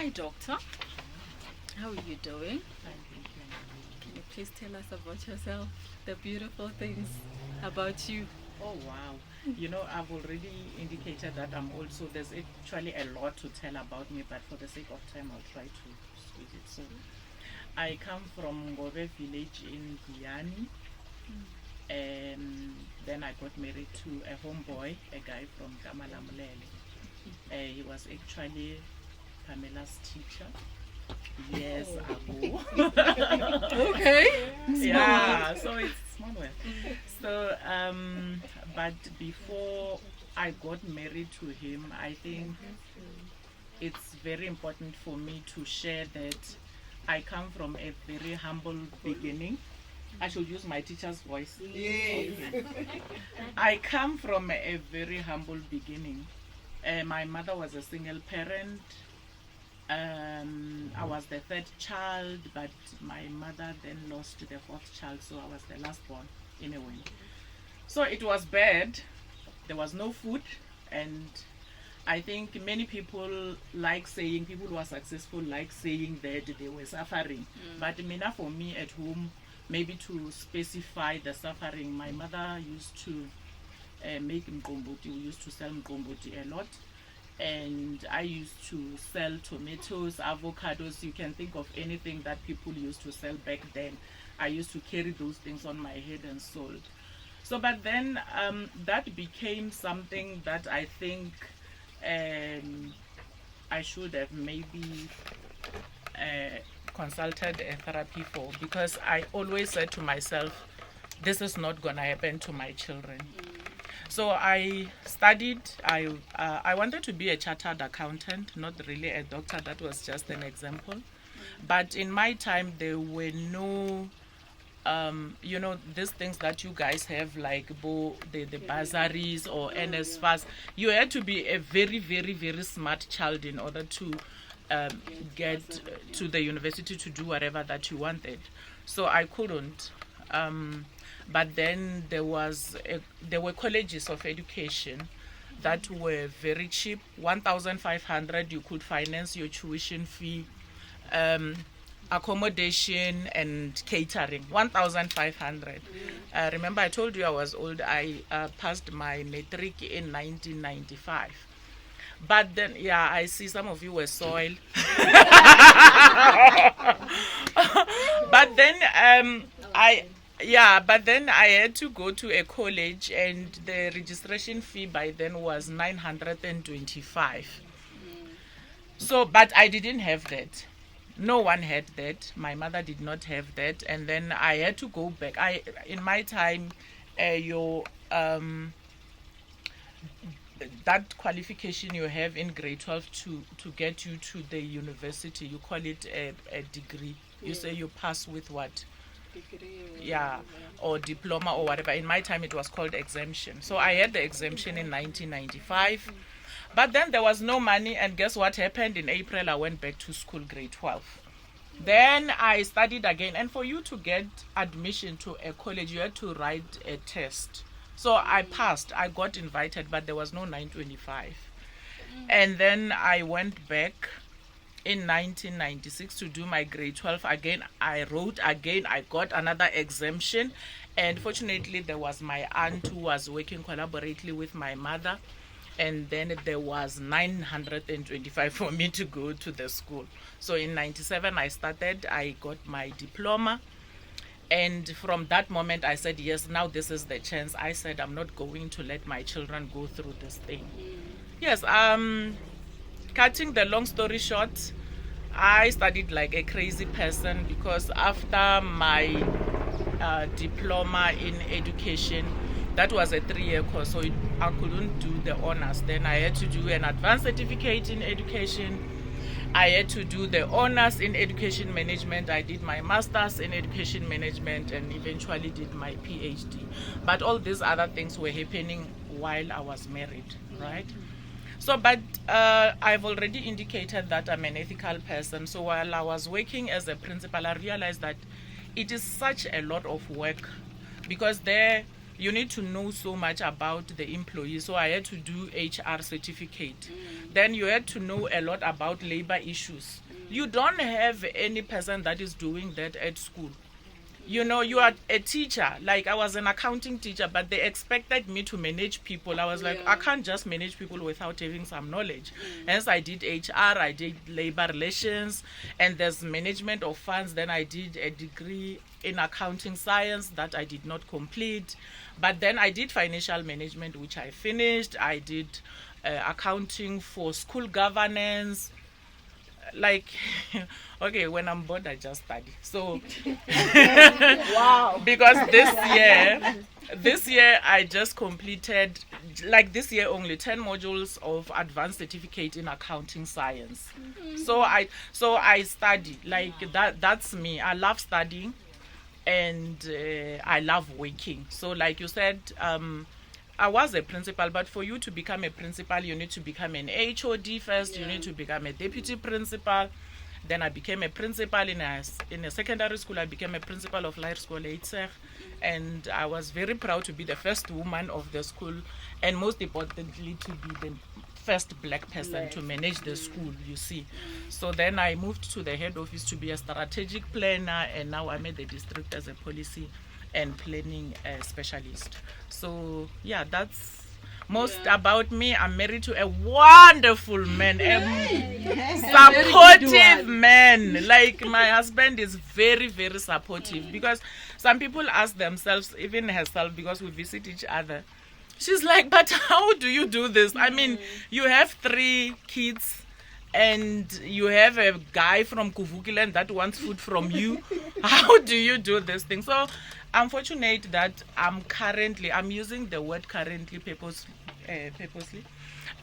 Hi, doctor. How are you doing? Fine, thank you. Can you please tell us about yourself, the beautiful things about you? Oh wow. I've already indicated that there's actually a lot to tell about me, but for the sake of time, I'll try to squeeze it. So, I come from Ngove village in Guyani. Then I got married to a homeboy, a guy from Kamalamulele. He was actually Pamela's teacher years ago. Okay. Yeah, so it's small world. So, but before I got married to him, I think it's very important for me to share that I come from a very humble beginning. I should use my teacher's voice. Yes. I come from a very humble beginning. My mother was a single parent. I was the third child, but my mother then lost the fourth child, so I was the last born in a way. So it was bad. There was no food, and I think many people people who are successful like saying that they were suffering. But for me at home, maybe to specify the suffering, my mother used to make mqombothi. We used to sell mqombothi a lot. And I used to sell tomatoes, avocados. You can think of anything that people used to sell back then. I used to carry those things on my head and sold. So, but then that became something that I think I should have maybe consulted a therapy for, because I always said to myself, this is not gonna happen to my children. So I studied. I wanted to be a chartered accountant, not really a doctor. That was just an example. But in my time, there were no, these things that you guys have, like the bursaries or NSFAS. You had to be a very, very, very smart child in order to get to the university to do whatever that you wanted. So I couldn't. But then there were colleges of education that were very cheap. 1,500, you could finance your tuition fee, accommodation and catering. 1,500. Remember, I told you I was old. I passed my matric in 1995. But then, yeah, I see some of you were soil. But then but then I had to go to a college, and the registration fee by then was 925. So, but I didn't have that. No one had that. My mother did not have that, and then I had to go back. In my time, that qualification you have in grade 12 to get you to the university, you call it a degree. You say you pass with what? Yeah, or diploma or whatever. In my time, it was called exemption. So I had the exemption in 1995. But then there was no money, and guess what happened? In April, I went back to school, grade 12. Then I studied again. And for you to get admission to a college, you had to write a test. So I passed. I got invited, but there was no 925. And then I went back in 1996 to do my grade 12 again. I wrote again. I got another exemption. And fortunately, there was my aunt who was working collaboratively with my mother. And then there was 925 for me to go to the school. So in 97, I started. I got my diploma. And from that moment, I said, yes, now this is the chance. I said, I'm not going to let my children go through this thing. Yes, cutting the long story short, I studied like a crazy person, because after my diploma in education, that was a 3-year course, so I couldn't do the honors. Then I had to do an advanced certificate in education. I had to do the honors in education management. I did my master's in education management and eventually did my PhD. But all these other things were happening while I was married, right? So, but I've already indicated that I'm an ethical person. So while I was working as a principal, I realized that it is such a lot of work, because there you need to know so much about the employee. So I had to do HR certificate. Then you had to know a lot about labor issues. You don't have any person that is doing that at school. You know, you are a teacher. Like, I was an accounting teacher, but they expected me to manage people. I was like, I can't just manage people without having some knowledge. Hence, I did HR, I did labor relations, and there's management of funds. Then I did a degree in accounting science that I did not complete. But then I did financial management, which I finished. I did accounting for school governance. Like, okay, when I'm bored, I just study. So, Wow. because this year I just completed, like this year only, 10 modules of advanced certificate in accounting science. So I study, like that's me. I love studying, and I love working. So like you said, I was a principal, but for you to become a principal, you need to become an HOD first. You need to become a deputy principal. Then I became a principal in a secondary school. I became a principal of Laer School Eitzeg, and I was very proud to be the first woman of the school, and most importantly to be the first black person to manage the school, you see. So then I moved to the head office to be a strategic planner, and now I'm at the district as a policy and planning specialist. So yeah, that's most about me. I'm married to a wonderful man, a supportive man. Like, my husband is very, very supportive, because some people ask themselves, even herself, because we visit each other, she's like, but how do you do this? I mean, you have 3 kids, and you have a guy from Kuvukiland that wants food from you. How do you do this thing? So I'm fortunate that I'm using the word currently purposely.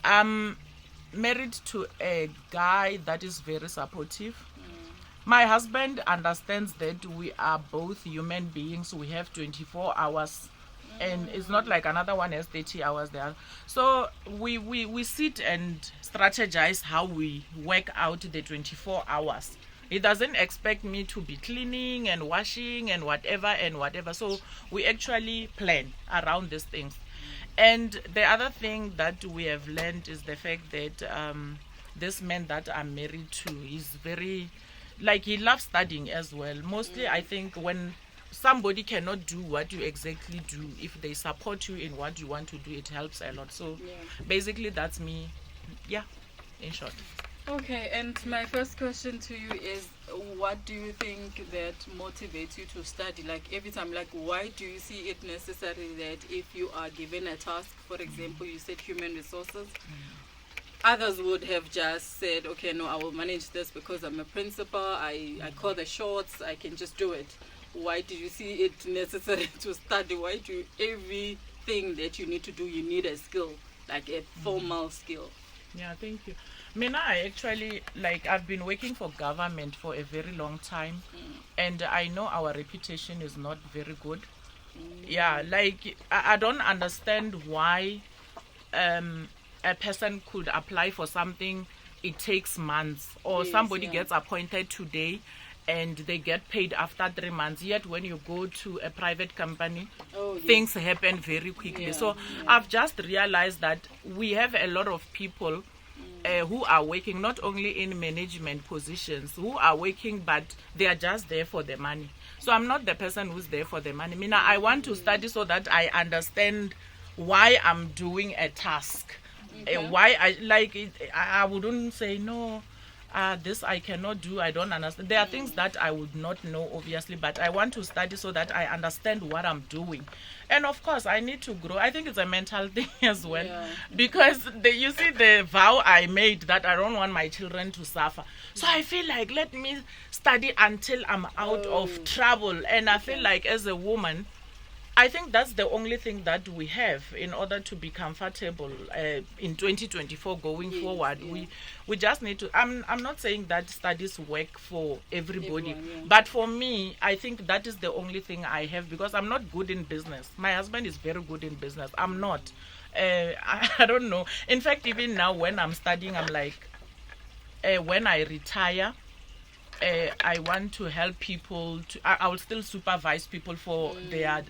I'm married to a guy that is very supportive. My husband understands that we are both human beings. We have 24 hours. And it's not like another one has 30 hours there. So we sit and strategize how we work out the 24 hours. He doesn't expect me to be cleaning and washing and whatever. So we actually plan around these things. And the other thing that we have learned is the fact that this man that I'm married to is very, like, he loves studying as well. Mostly, I think when somebody cannot do what you exactly do, if they support you in what you want to do, it helps a lot. So basically that's me, in short. Okay, and my first question to you is, what do you think that motivates you to study? Like, every time, like, why do you see it necessary that if you are given a task, for example, you said human resources, others would have just said, okay, no, I will manage this because I'm a principal, I call the shots, I can just do it. Why do you see it necessary to study? Why do everything that you need to do, you need a skill, like a formal skill? Yeah, thank you. Mina, I actually, like, I've been working for government for a very long time, and I know our reputation is not very good. Yeah, like, I don't understand why a person could apply for something, it takes months, or somebody gets appointed today and they get paid after 3 months. Yet when you go to a private company, things happen very quickly. So I've just realized that we have a lot of people who are working not only in management positions, who are working, but they are just there for the money. So I'm not the person who's there for the money. I mean, I want to study so that I understand why I'm doing a task. Why I like it. I wouldn't say no, this I cannot do, I don't understand. There are things that I would not know, obviously, but I want to study so that I understand what I'm doing. And of course, I need to grow. I think it's a mental thing as well. Because you see the vow I made that I don't want my children to suffer. So I feel like, let me study until I'm out of trouble. And I feel like as a woman, I think that's the only thing that we have in order to be comfortable in 2024 going forward. We just need to. I'm not saying that studies work for everybody, but for me, I think that is the only thing I have, because I'm not good in business. My husband is very good in business. I'm not. I don't know. In fact, even now when I'm studying, I'm like, when I retire, I want to help people to I will still supervise people for their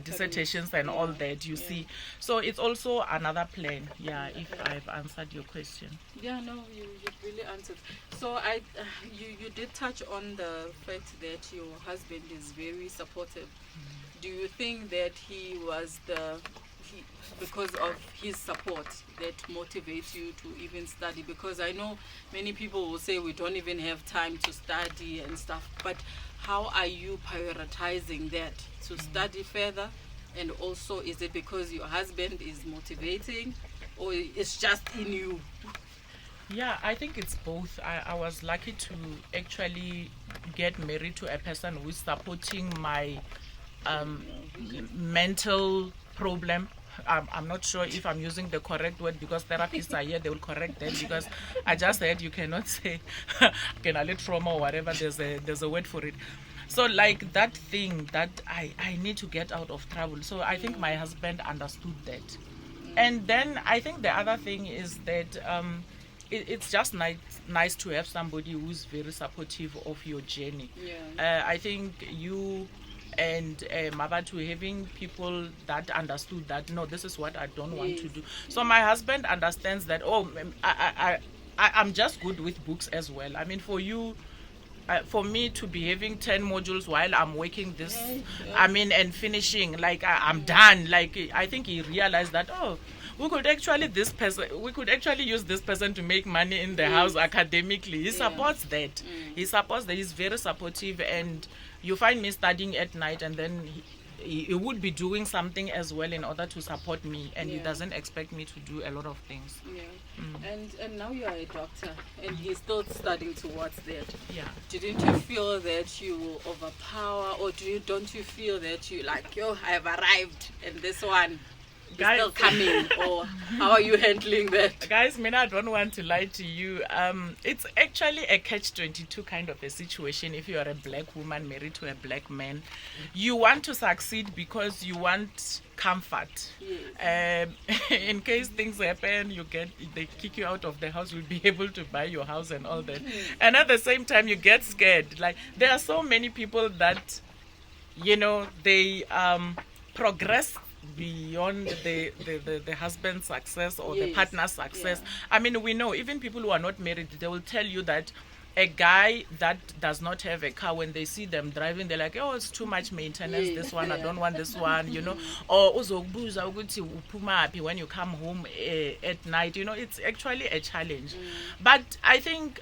dissertations and all that, you see. So it's also another plan. If I've answered your question. Yeah, no, you really answered. So you did touch on the fact that your husband is very supportive. Do you think that he was because of his support that motivates you to even study? Because I know many people will say we don't even have time to study and stuff, but how are you prioritizing that to study further? And also, is it because your husband is motivating, or it's just in you? Yeah, I think it's both. I was lucky to actually get married to a person who is supporting my mental problem. I'm not sure if I'm using the correct word, because therapists are here, they will correct that, because I just said you cannot say trauma or whatever, there's a word for it. So like that thing that I need to get out of trouble. So I think my husband understood that. And then I think the other thing is that it's just nice to have somebody who's very supportive of your journey. I think you and Mabatu having people that understood that, no, this is what I don't want to do. So my husband understands that, I'm just good with books as well. I mean, for me to be having 10 modules while I'm working this, and finishing, like I'm done. Like I think he realized that, we could actually use this person to make money in the house academically. He supports that. He supports that. He's very supportive, and you find me studying at night, and then he would be doing something as well in order to support me, and he doesn't expect me to do a lot of things. And now you are a doctor, and he's still studying towards that. Didn't you feel that you overpower, or don't you feel that you like, I have arrived, and this one is still coming? Or how are you handling that? Guys, I don't want to lie to you. It's actually a catch-22 kind of a situation. If you are a black woman married to a black man, you want to succeed because you want comfort. In case things happen, they kick you out of the house, you'll be able to buy your house and all that. And at the same time, you get scared. Like, there are so many people that, they progress beyond the husband's success or the partner's success. I mean, we know even people who are not married, they will tell you that a guy that does not have a car, when they see them driving, they're like, it's too much maintenance, this one, I don't want this one, or when you come home at night, it's actually a challenge. But I think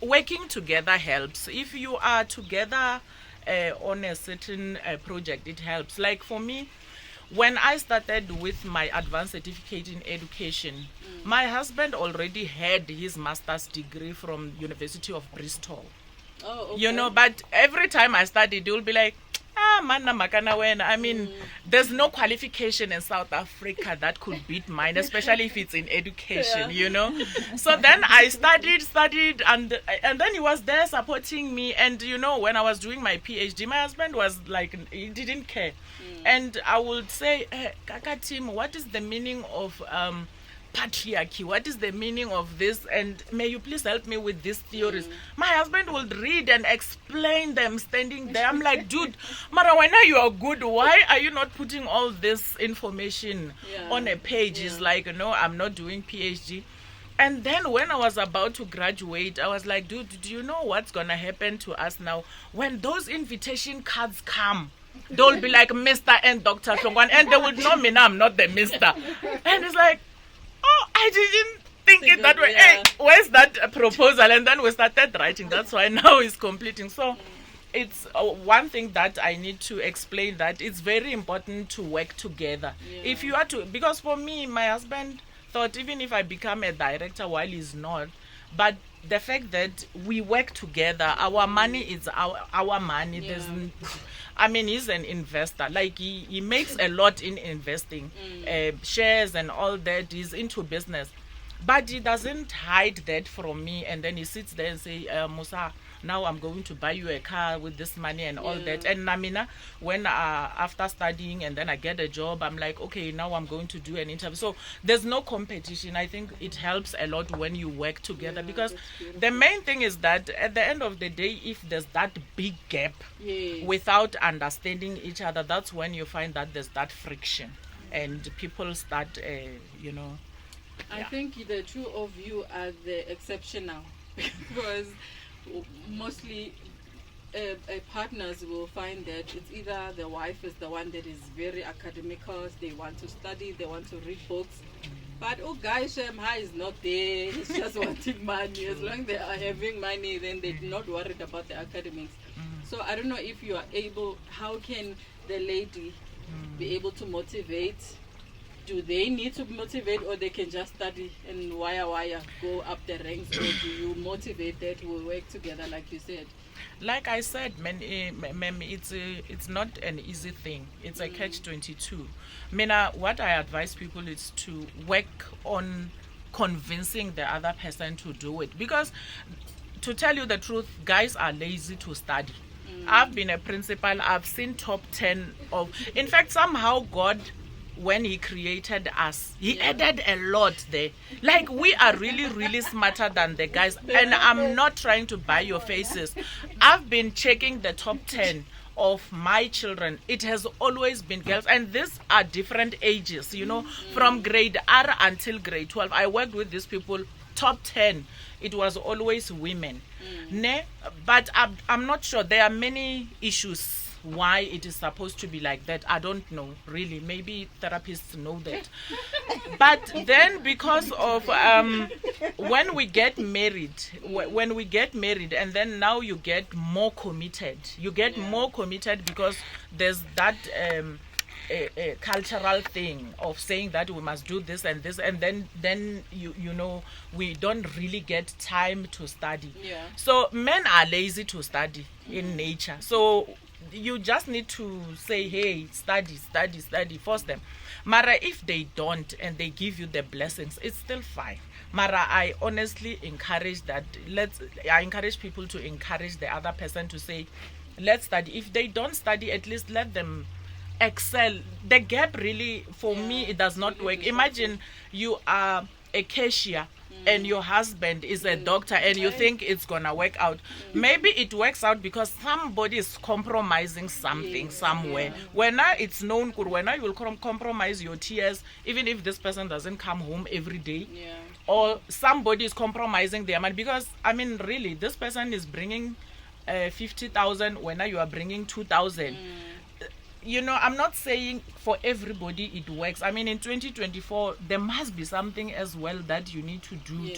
working together helps. If you are together on a certain project, it helps. Like for me, when I started with my advanced certificate in education, my husband already had his master's degree from University of Bristol. But every time I studied, he will be like, manna makana wena. I mean, there's no qualification in South Africa that could beat mine, especially if it's in education, So then I studied, and then he was there supporting me. And, when I was doing my PhD, my husband was like, he didn't care. And I would say, Kaka Tim, what is the meaning of patriarchy? What is the meaning of this? And may you please help me with these theories? My husband would read and explain them standing there. I'm like, dude, Marawana, you are good. Why are you not putting all this information on a page? He's like, no, I'm not doing PhD. And then when I was about to graduate, I was like, dude, do you know what's going to happen to us now? When those invitation cards come, they'll be like Mr. and Dr. Songwan, and they would know me now, I'm not the Mr. And it's like, I didn't think it that way. Hey, where's that proposal? And then we started writing. That's why now it's completing. So it's one thing that I need to explain, that it's very important to work together. If you are to, because for me, my husband thought even if I become a director while he's not, but the fact that we work together, our money is our money. He's an investor. Like he makes a lot in investing, shares and all that. He's into business. But he doesn't hide that from me, and then he sits there and say, Musa, now I'm going to buy you a car with this money and all that. And Namina, when after studying and then I get a job, I'm like, okay, now I'm going to do an interview. So there's no competition. I think it helps a lot when you work together, because the main thing is that at the end of the day, if there's that big gap without understanding each other, that's when you find that there's that friction and people start, I think the two of you are the exception now, because mostly partners will find that it's either the wife is the one that is very academical, they want to study, they want to read books, but guys, Shemha is not there, he's just wanting money. As long as they are having money, then they're not worried about the academics. So I don't know if you are able, how can the lady be able to motivate? Do they need to motivate, or they can just study and wire go up the ranks, or do you motivate that will work together like you said? Like I said, ma'am, it's not an easy thing. It's a catch-22. Mina, what I advise people is to work on convincing the other person to do it, because to tell you the truth, guys are lazy to study. I've been a principal, I've seen top 10 of, in fact, somehow God, when he created us, he added a lot there. Like, we are really, really smarter than the guys. And I'm not trying to buy your faces. I've been checking the top 10 of my children. It has always been girls. And these are different ages, from grade R until grade 12. I worked with these people, top 10. It was always women. But I'm not sure. There are many issues why it is supposed to be like that. I don't know, really. Maybe therapists know that. But then, because of when we get married, and then now you get more committed. You get more committed because there's that a cultural thing of saying that we must do this and this, and then we don't really get time to study. So men are lazy to study in nature. So you just need to say, hey, study, force them. Mara, if they don't and they give you the blessings, it's still fine. Mara, I honestly encourage that. I encourage people to encourage the other person to say, let's study. If they don't study, at least let them excel. The gap really, for me, it does not work. Imagine you are a cashier and your husband is a doctor, and you think it's gonna work out. Maybe it works out because somebody is compromising something somewhere. When it's known, when you will compromise your tears, even if this person doesn't come home every day, or somebody is compromising their money, because really, this person is bringing 50,000 when you are bringing 2,000. I'm not saying for everybody it works. In 2024, there must be something as well that you need to do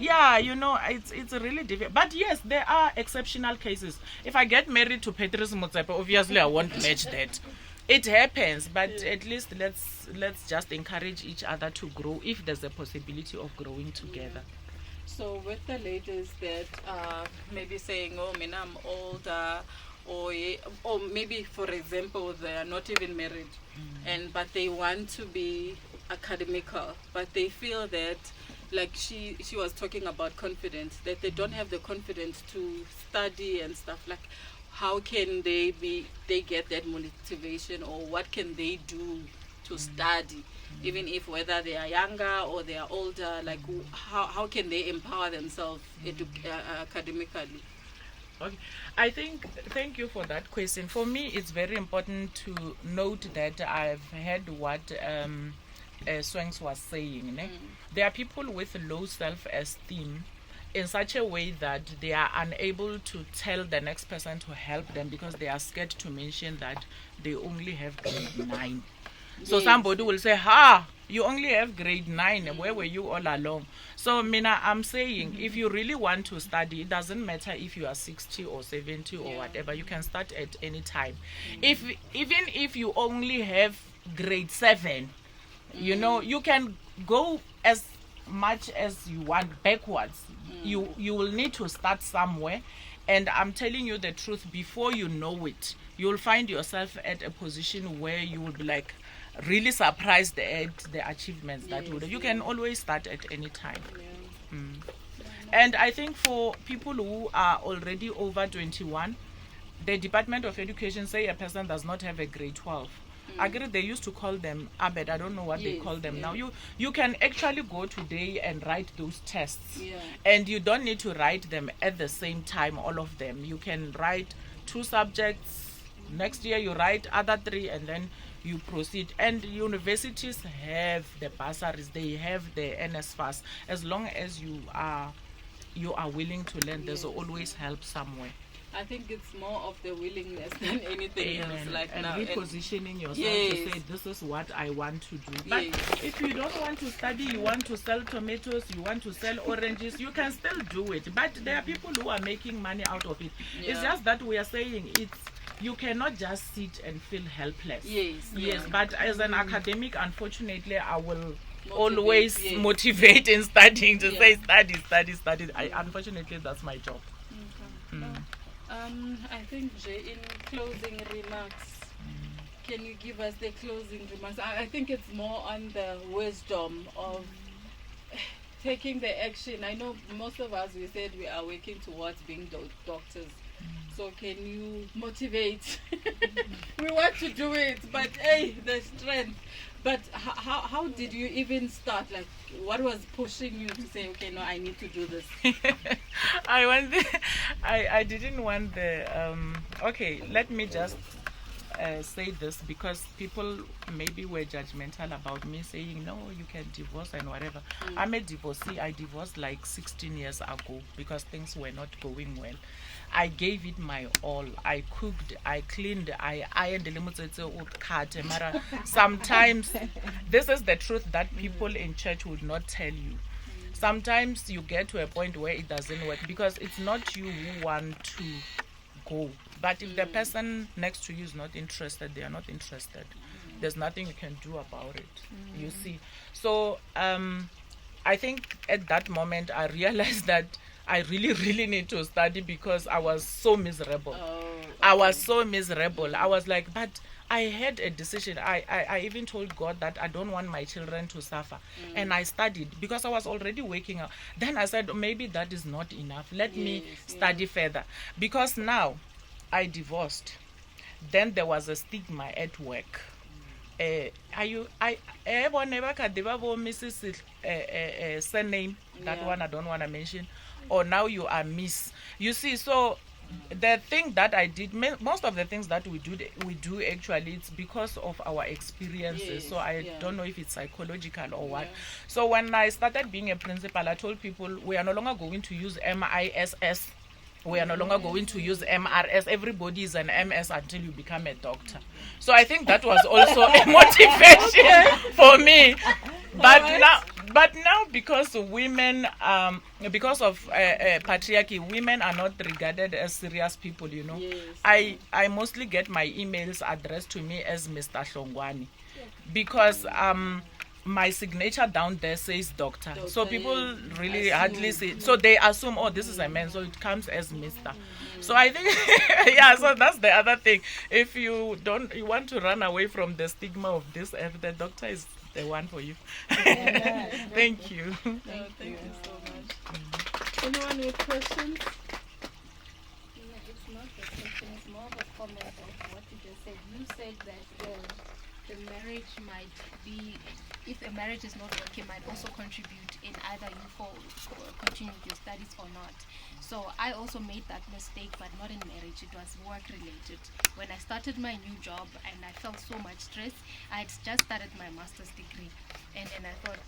it's really difficult. But yes, there are exceptional cases. If I get married to Patrice Motsepe, obviously I won't match that. It happens, but at least let's just encourage each other to grow if there's a possibility of growing together. So with the ladies that maybe saying, I'm older, or maybe, for example, they are not even married, but they want to be academical, but they feel that, like she was talking about confidence, that they don't have the confidence to study and stuff. Like, how can they get that motivation, or what can they do to study, even if whether they are younger or they are older? Like, how can they empower themselves academically? Okay, thank you for that question. For me, it's very important to note that I've heard what Swanks was saying. There are people with low self-esteem in such a way that they are unable to tell the next person to help them because they are scared to mention that they only have grade 9. So somebody will say, you only have grade 9. Where were you all along? So, Mina, I'm saying, if you really want to study, it doesn't matter if you are 60 or 70 or whatever. You can start at any time. Even if you only have grade 7, you can go as much as you want backwards. You will need to start somewhere. And I'm telling you the truth, before you know it, you'll find yourself at a position where you will be like, really surprised at the achievements that Yes, you can always start at any time. Yeah. And I think for people who are already over 21, the Department of Education say a person does not have a grade 12. I agree, they used to call them ABED. I don't know what they Yes, call them yeah. now. You can actually go today and write those tests. Yeah. And you don't need to write them at the same time, all of them. You can write 2 subjects. Next year you write other 3, and then you proceed. And universities have the bursaries, they have the NSFAS. As long as you are willing to learn, there's Yes. always help somewhere. I think it's more of the willingness than anything else. Amen. Like And now, repositioning yourself to Yes. say, this is what I want to do. But Yes. if you don't want to study, you want to sell tomatoes, you want to sell oranges, you can still do it. But there are people who are making money out of it. It's Yeah. just that we are saying you cannot just sit and feel helpless. Yes, Yes, yeah. but as an academic, unfortunately, I will Motivate, always yes. motivate in studying to Yeah. say study. Unfortunately, that's my job. I think, Jay, in closing remarks, can you give us the closing remarks? I think it's more on the wisdom of taking the action. I know most of us, we said we are working towards being doctors. So can you motivate? We want to do it, but hey, the strength. But how did you even start? Like, what was pushing you to say, okay, no, I need to do this? I didn't want the okay, let me just say this, because people maybe were judgmental about me saying, no, you can divorce and whatever. I'm a divorcee. I divorced like 16 years ago because things were not going well. I gave it my all. I cooked, I cleaned, I ironed the mara. Sometimes this is the truth that people in church would not tell you. Sometimes you get to a point where it doesn't work because it's not you who want to go. But if the person next to you is not interested, they are not interested. There's nothing you can do about it. You see. So I think at that moment I realized that I really need to study because I was so miserable. I was so miserable. I was like, but I had a decision. I even told God that I don't want my children to suffer. And I studied because I was already waking up. Then I said, maybe that is not enough. Let me study further. Because now I divorced. Then there was a stigma at work. Mrs. Surname, that one I don't want to mention, or now you are Miss. You see, so the thing that I did, most of the things that we do actually, it's because of our experiences. So I don't know if it's psychological or what. So when I started being a principal, I told people we are no longer going to use MISS. We are no longer going to use MRS. Everybody is an MS until you become a doctor. So I think that was also a motivation for me. But now because women, because of patriarchy, women are not regarded as serious people, you know. I mostly get my emails addressed to me as Mr. Shongwani because my signature down there says doctor. So people really hardly see. So they assume, oh, this is a man, so it comes as Mr. So I think, yeah, so that's the other thing. If you want to run away from the stigma of this, the doctor is the one for you. Thank you. Thank you so much. Anyone with questions? It's not a question, it's more of a comment of what you just said. You said that the marriage might be, if a marriage is not working, might also contribute in either you continue with your studies or not. So I also made that mistake, but not in marriage. It was work related. When I started my new job and I felt so much stress, I had just started my master's degree, and then I thought,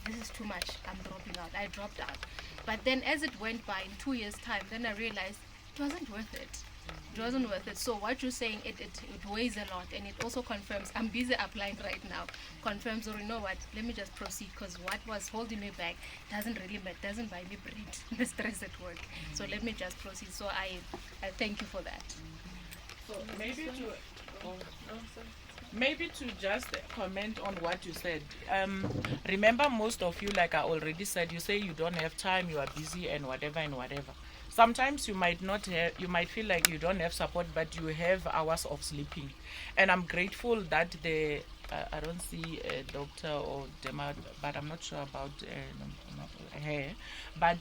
this is too much, I'm dropping out. I dropped out. But then as it went by, in 2 years' time, then I realized it wasn't worth it. It wasn't worth it. So what you're saying, it weighs a lot, and it also confirms, I'm busy applying right now, confirms, or you know what, let me just proceed, because what was holding me back doesn't really matter, doesn't buy me bread, the stress at work. So let me just proceed. So I thank you for that. So maybe to just comment on what you said. Remember, most of you, like I already said, you say you don't have time, you are busy and whatever. Sometimes you might feel like you don't have support, but you have hours of sleeping. And I'm grateful that the I don't see a doctor or derma, but I'm not sure about hair. But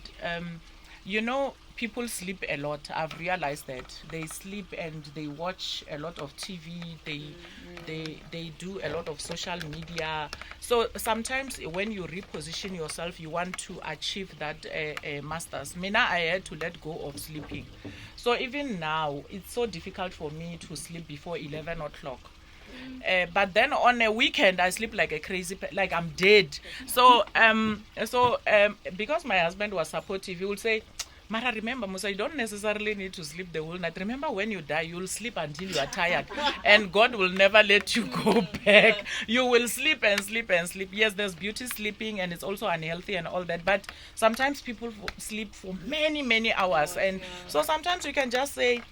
you know, people sleep a lot. I've realized that they sleep and they watch a lot of TV. They do a lot of social media. So sometimes when you reposition yourself, you want to achieve that masters. Mina, I had to let go of sleeping. So even now, it's so difficult for me to sleep before 11 o'clock. But then on a weekend I sleep like a crazy like I'm dead. So because my husband was supportive, he would say, Mara, remember, Musa, you don't necessarily need to sleep the whole night. Remember, when you die, you'll sleep until you are tired. And God will never let you go back. You will sleep and sleep and sleep. Yes, there's beauty sleeping and it's also unhealthy and all that. But sometimes people sleep for many, many hours. And so sometimes you can just say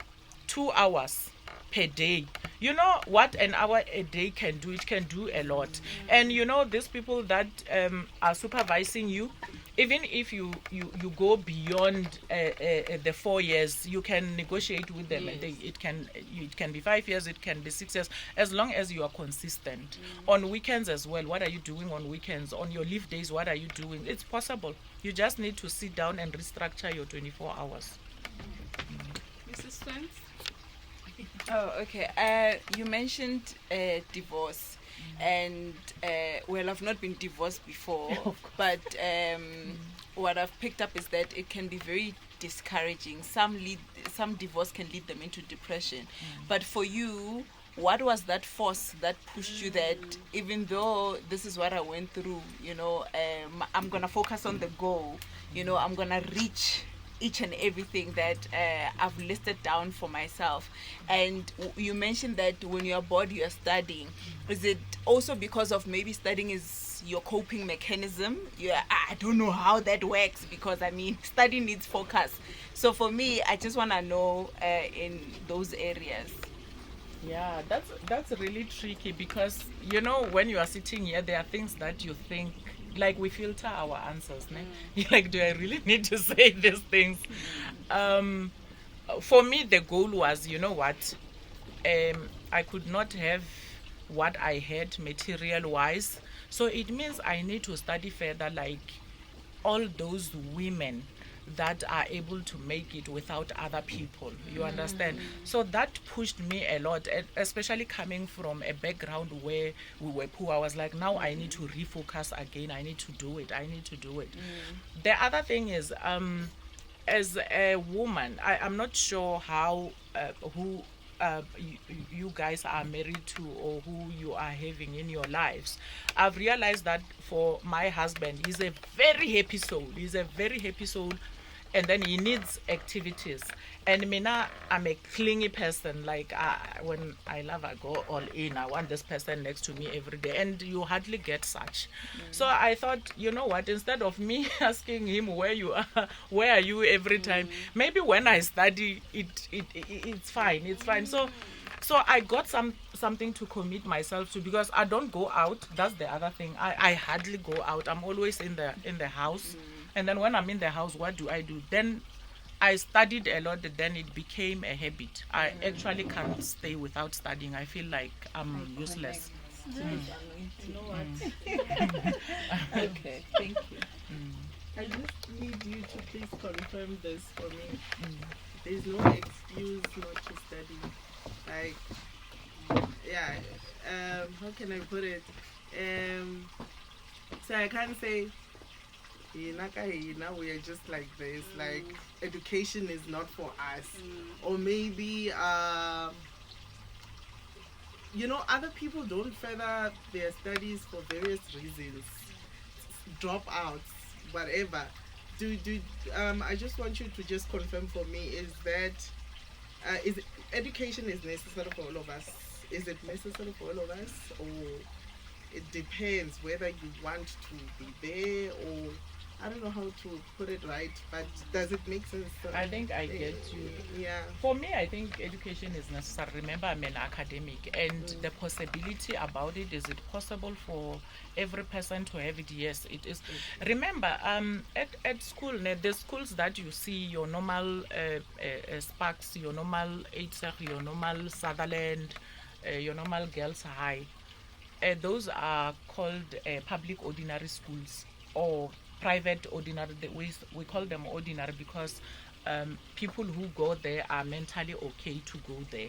2 hours per day. You know what an hour a day can do? It can do a lot. And you know, these people that are supervising you, even if you go beyond the 4 years, you can negotiate with them. Yes. And it can be 5 years, it can be 6 years, as long as you are consistent. On weekends as well, what are you doing on weekends? On your leave days, what are you doing? It's possible. You just need to sit down and restructure your 24 hours. Mrs. Spence? Oh, okay. You mentioned divorce, and well, I've not been divorced before, but what I've picked up is that it can be very discouraging. Some divorce can lead them into depression. But for you, what was that force that pushed you that even though this is what I went through, you know, I'm gonna focus on the goal. You know, I'm gonna reach each and everything that I've listed down for myself. And you mentioned that when you're bored, you're studying. Is it also because of maybe studying is your coping mechanism? Yeah, I don't know how that works, because I mean, study needs focus. So for me, I just want to know in those areas. Yeah, that's really tricky, because you know, when you are sitting here, there are things that you think, like we filter our answers. You're like, do I really need to say these things? For me, the goal was, you know what, I could not have what I had material wise, so it means I need to study further, like all those women that are able to make it without other people, you understand. So that pushed me a lot, especially coming from a background where we were poor. I was like, now I need to refocus again. I need to do it. The other thing is, as a woman, I'm not sure how who you guys are married to, or who you are having in your lives. I've realized that for my husband, he's a very happy soul. And then he needs activities. And Mina, I'm a clingy person. Like, when I love, I go all in. I want this person next to me every day, and you hardly get such. So I thought, you know what? Instead of me asking him where you are, where are you every time, maybe when I study, it's fine. It's fine. So I got something to commit myself to, because I don't go out. That's the other thing. I hardly go out. I'm always in the house. And then when I'm in the house, what do? Then I studied a lot, then it became a habit. I actually can't stay without studying. I feel like I'm useless. You know what? Okay, thank you. I just need you to please confirm this for me. There's no excuse not to study. Like, yeah, how can I put it? So I can't say, now we are just like this. Like, education is not for us. Or maybe, you know, other people don't further their studies for various reasons. Dropouts, whatever. I just want you to just confirm for me, is that education is necessary for all of us? Is it necessary for all of us, or it depends whether you want to be there, or I don't know how to put it right, but does it make sense? I think I get you. Yeah. For me, I think education is necessary. Remember, I'm an academic, and the possibility about it, is it possible for every person to have it? Yes, it is. Remember, at school, the schools that you see, your normal Sparks, your normal HSEC, your normal Sutherland, your normal Girls High, those are called public ordinary schools or private ordinary. We call them ordinary because people who go there are mentally okay to go there.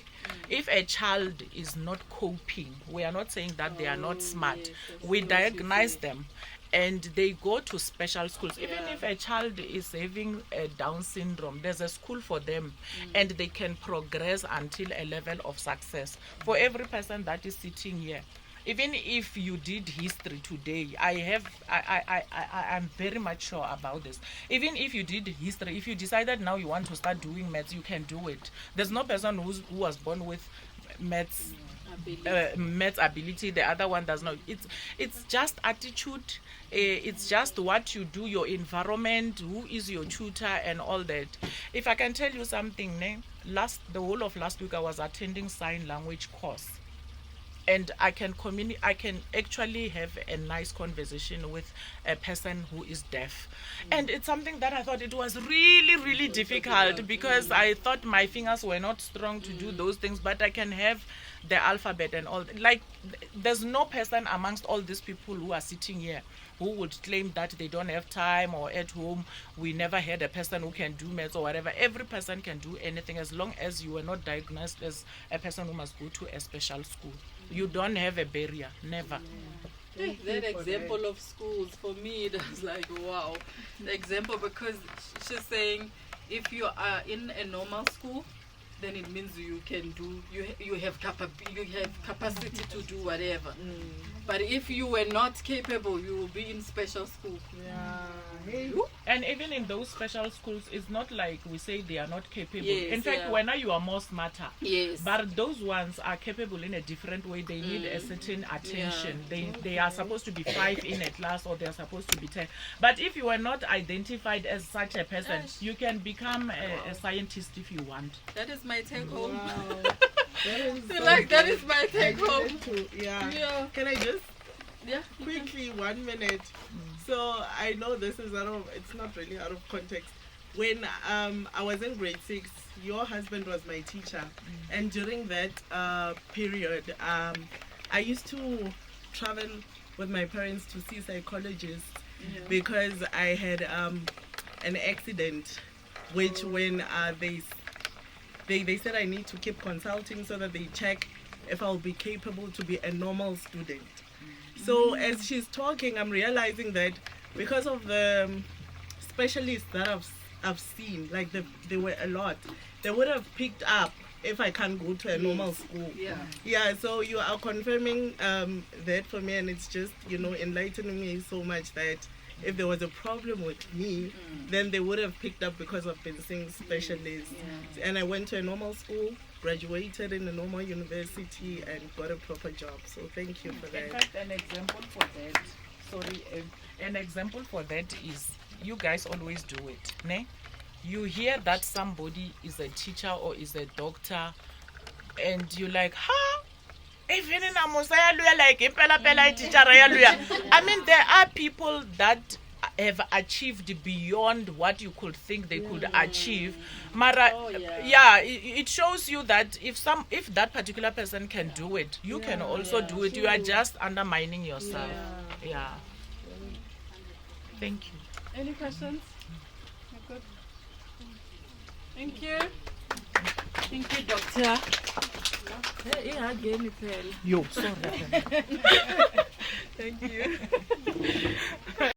If a child is not coping, we are not saying that they are not smart. Yes, We that's what you diagnose say. them and they go to special schools. Even if a child is having a Down syndrome, there's a school for them and they can progress until a level of success. For every person that is sitting here, even if you did history today, I'm very much sure about this. Even if you did history, if you decided now you want to start doing maths, you can do it. There's no person who was born with maths maths ability. The other one does not. It's just attitude. It's just what you do, your environment, who is your tutor, and all that. If I can tell you something, the whole of last week I was attending sign language course. And I can actually have a nice conversation with a person who is deaf. And it's something that I thought it was really, really difficult because I thought my fingers were not strong to do those things, but I can have the alphabet and all. Like, there's no person amongst all these people who are sitting here who would claim that they don't have time, or at home we never had a person who can do maths or whatever. Every person can do anything as long as you were not diagnosed as a person who must go to a special school. You don't have a barrier, never. That example of schools, for me, it was like, wow. The example, because she's saying if you are in a normal school, then it means you can do, you have capacity to do whatever. But if you were not capable, you will be in special school. And even in those special schools, it's not like we say they are not capable. Yes, in fact, when you are more smarter. Yes. But those ones are capable in a different way. They need a certain attention. They are supposed to be 5 in a class, or they are supposed to be 10. But if you are not identified as such a person, you can become a scientist if you want. That is my take home. Wow. That is my take home. Yeah. Can I just Yeah. quickly 1 minute? So I know this is it's not really out of context. When I was in grade 6, your husband was my teacher, and during that period, I used to travel with my parents to see psychologists because I had an accident, which when they said I need to keep consulting so that they check if I'll be capable to be a normal student. So as she's talking, I'm realizing that because of the specialists that I've seen, like there were a lot, they would have picked up if I can't go to a normal school. Yeah, so you are confirming that for me, and it's just, enlightening me so much that if there was a problem with me, then they would have picked up because I've been seeing specialists. And I went to a normal school, graduated in a normal university, and got a proper job. So thank you for that. In fact, an example for that is, you guys always do it, ne? You hear that somebody is a teacher or is a doctor, and you're like, even in a Musa like teacher. I mean, there are people that have achieved beyond what you could think they could achieve. Mara, it shows you that if that particular person can do it, you can also do it. You are just undermining yourself. Thank you. Any questions? You're good. Thank you. Thank you, doctor. Yo, sorry. Thank you.